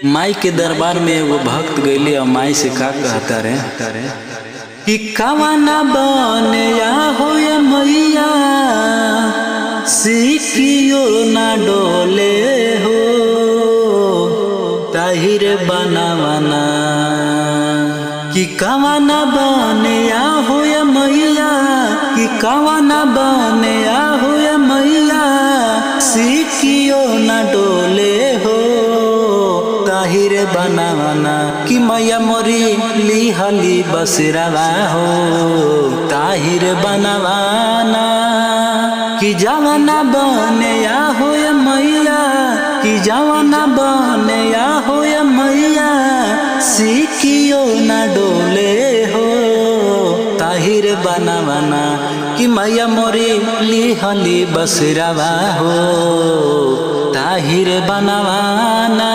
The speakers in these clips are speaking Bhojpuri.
माई के दरबार में एगो भक्त गईले और माई से का कहता रे कि कवना बनिया हो मैया सिकियो ना डोले हो ताहिर बनावना कि कवना बनिया हो मैया कि कवना बनिया हो मैया सिकियो ना डोले हो ताहिर बनावना कि मैया मोरी लिहली बसरावा हो ताहिर बनावाना कि जवाना बनिया हो मैया कि जवाना बनिया हो मैया सिकियो ना डोले हो ताहिर बनावाना कि मैया मोरी लिहली बसरावा हो ताहिर बनावाना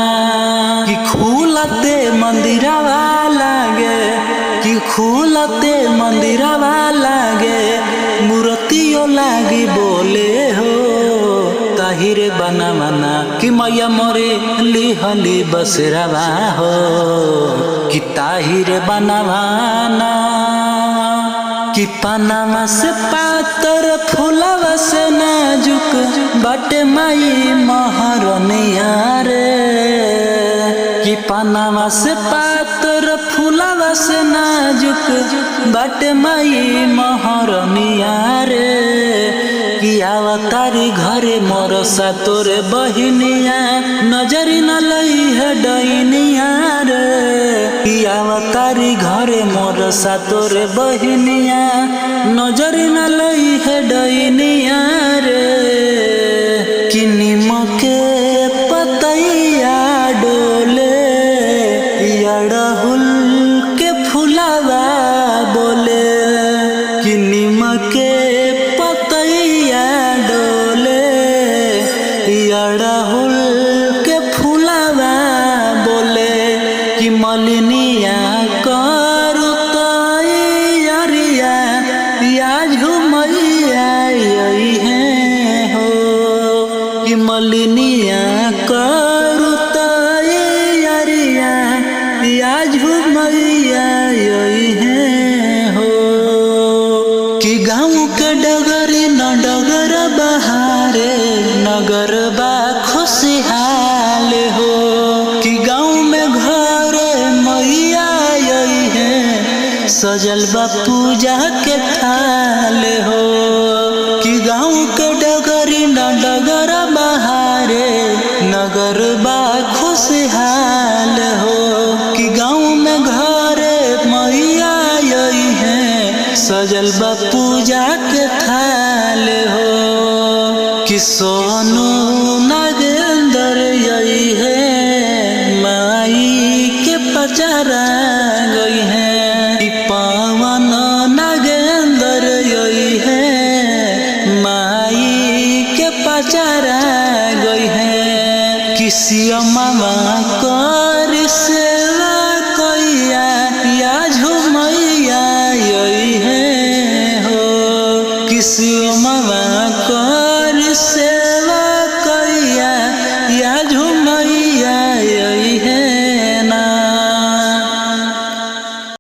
कि खुलते मंदिरवा लागे कि खुलते मंदिरवा लागे मूर्तियों लागी बोले हो ताहिर बनावना कि मैया मोरे लिहली बसरावा हो कि ताहिर बनावाना कि पनामा से पातर फूलवा से नाजुक बाटे माई महरनिया रे कि पनामा से पातर फूलवा से नाजुक बाटे माई महरनिया रे कि आवतारी घरे मोर सा तोरे बहिनिया नजरी न लई है डैनिया रे कि आवतारी घरे मोर सा तोरे बहिनिया नजरी न लई है डैनिया रे कि निमके पतैया डोले अड़हुल के फुलावा बोले कि निमके पतैया डोले अड़हुल के फुलावा बोले कि मलिनिया करू तैयारिया या झुमैया है हो कि मलिनिया करू तैयारिया या झुमैया है हो कि गाँव के डगरी न डगर बहारे नगर बा खुशहाल हो कि गाँव में घर मैया है सजल बा पूजा के थाल हो कि गाँव के डगरी न डगर बहारे नगर बा खुशहाल हो कि गाँव में घर मैया है सजल बा पूजा के थाल हो कि सोनू नागेंद्र यही है माई के पचारा गई है कि पावन नागेंद्र यही है माई के पचारा गई है किसी मामा कर सेवा कैया या झुमैया यही है हो किसी